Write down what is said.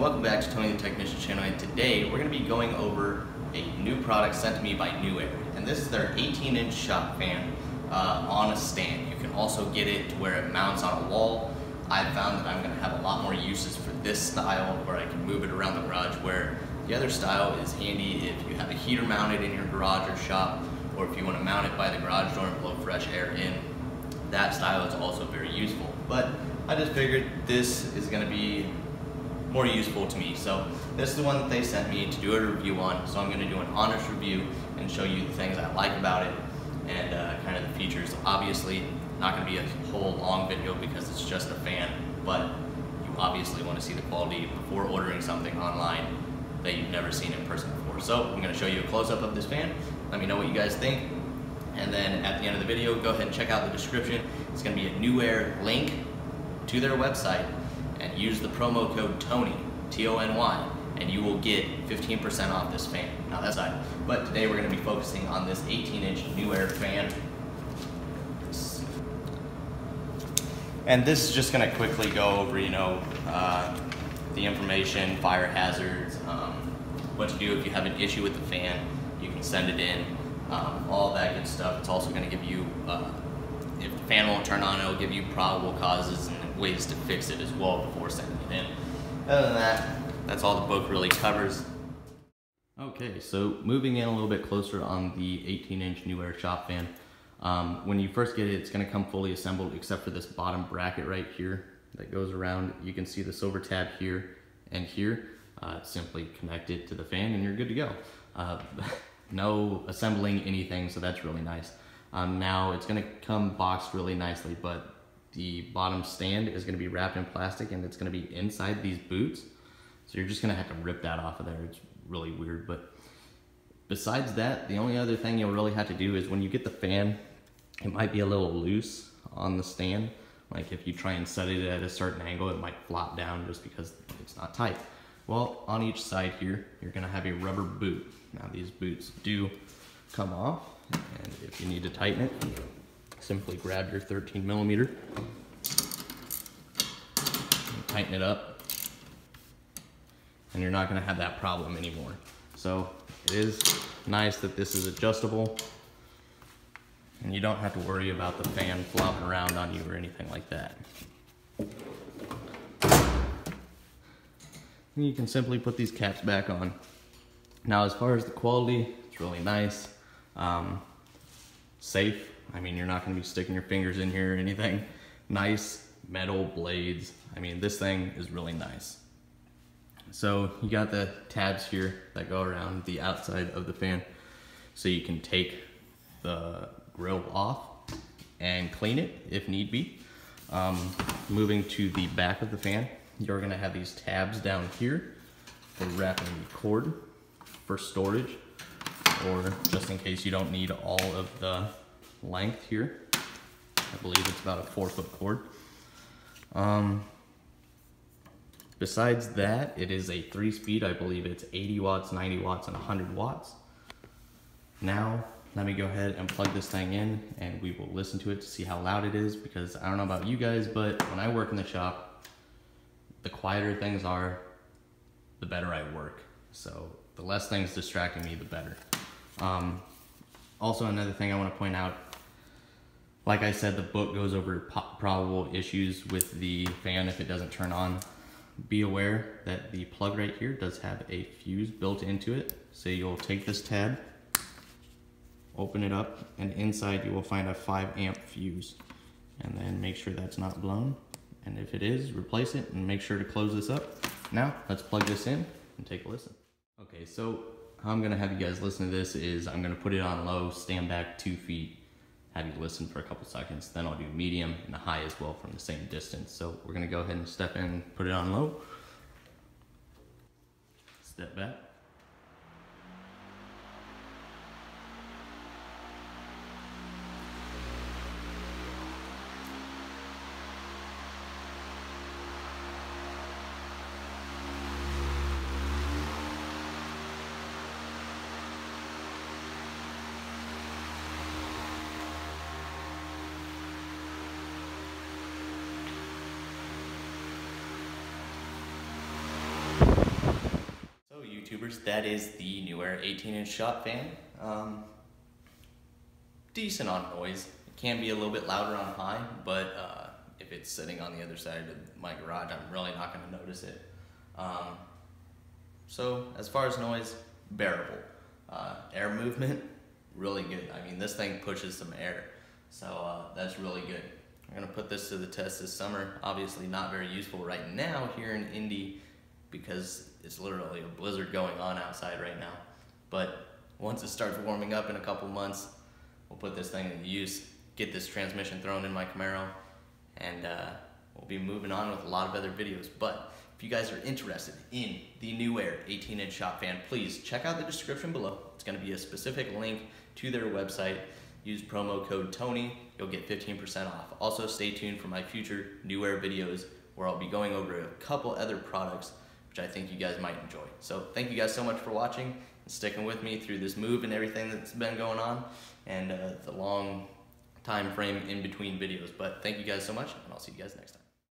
and welcome back to Tony the Technician channel, and today we're going to be going over a new product sent to me by NewAir, and this is their 18-inch shop fan on a stand. You can also get it to where it mounts on a wall. I've found that I'm going to have a lot more uses for this style where I can move it around the garage, where the other style is handy if you have a heater mounted in your garage or shop, or if you want to mount it by the garage door and blow fresh air in. That style is also very useful, but I just figured this is going to be more useful to me. So this is the one that they sent me to do a review on, so I'm going to do an honest review and show you the things I like about it and kind of the features. Obviously not going to be a whole long video because it's just a fan, but you obviously want to see the quality before ordering something online that you've never seen in person before. So I'm going to show you a close-up of this fan. Let me know what you guys think, and then at the end of the video, go ahead and check out the description. It's going to be a NewAir link to their website, and use the promo code TONY, T-O-N-Y, and you will get 15% off this fan. Now that's not, but today we're going to be focusing on this 18-inch NewAir fan. And this is just going to quickly go over, the information, fire hazards, what to do if you have an issue with the fan. You can send it in, all that good stuff. It's also going to give you, if the fan won't turn on, it'll give you probable causes and ways to fix it as well before sending it in. Other than that, that's all the book really covers. Okay, so moving in a little bit closer on the 18-inch NewAir shop fan. When you first get it, it's going to come fully assembled except for this bottom bracket right here that goes around. You can see the silver tab here and here. Simply connect it to the fan and you're good to go. No assembling anything, so that's really nice. Now it's going to come boxed really nicely, but the bottom stand is going to be wrapped in plastic and it's going to be inside these boots. So you're just going to have to rip that off of there. It's really weird, but besides that, the only other thing you'll really have to do is when you get the fan, it might be a little loose on the stand. Like if you try and set it at a certain angle, it might flop down just because it's not tight. Well, on each side here, you're going to have a rubber boot. Now these boots do come off, and if you need to tighten it, simply grab your 13mm and tighten it up, and you're not going to have that problem anymore. So it is nice that this is adjustable and you don't have to worry about the fan flopping around on you or anything like that. And you can simply put these caps back on. Now as far as the quality, it's really nice, safe. I mean, you're not going to be sticking your fingers in here or anything. Nice metal blades. I mean, this thing is really nice. So you got the tabs here that go around the outside of the fan, so you can take the grill off and clean it if need be. Moving to the back of the fan, you're going to have these tabs down here for wrapping the cord for storage, or just in case you don't need all of the length here. I believe it's about a 4-foot cord. Besides that, it is a 3-speed. I believe it's 80 watts, 90 watts, and 100 watts. Now, let me go ahead and plug this thing in and we will listen to it to see how loud it is, because I don't know about you guys, but when I work in the shop, the quieter things are, the better I work. So the less things distracting me, the better. Also, another thing I want to point out, like I said, the book goes over probable issues with the fan if it doesn't turn on. Be aware that the plug right here does have a fuse built into it. So you'll take this tab, open it up, and inside you will find a 5-amp fuse. And then make sure that's not blown. And if it is, replace it and make sure to close this up. Now, let's plug this in and take a listen. Okay, so how I'm gonna have you guys listen to this is I'm gonna put it on low, stand back 2 feet, have you listen for a couple seconds, then I'll do medium and high as well from the same distance. So we're gonna go ahead and step in, put it on low, step back. YouTubers. That is the NewAir 18-inch shop fan. Decent on noise. It can be a little bit louder on high, but if it's sitting on the other side of my garage, I'm really not going to notice it. So as far as noise, bearable. Air movement, really good. I mean, this thing pushes some air, so that's really good. I'm going to put this to the test this summer. Obviously not very useful right now here in Indy because it's literally a blizzard going on outside right now. But once it starts warming up in a couple months, we'll put this thing into use, get this transmission thrown in my Camaro, and we'll be moving on with a lot of other videos. But if you guys are interested in the NewAir 18-inch shop fan, please check out the description below. It's going to be a specific link to their website. Use promo code TONY, you'll get 15% off. Also stay tuned for my future NewAir videos where I'll be going over a couple other products which I think you guys might enjoy. So thank you guys so much for watching and sticking with me through this move and everything that's been going on, and the long time frame in between videos. But thank you guys so much, and I'll see you guys next time.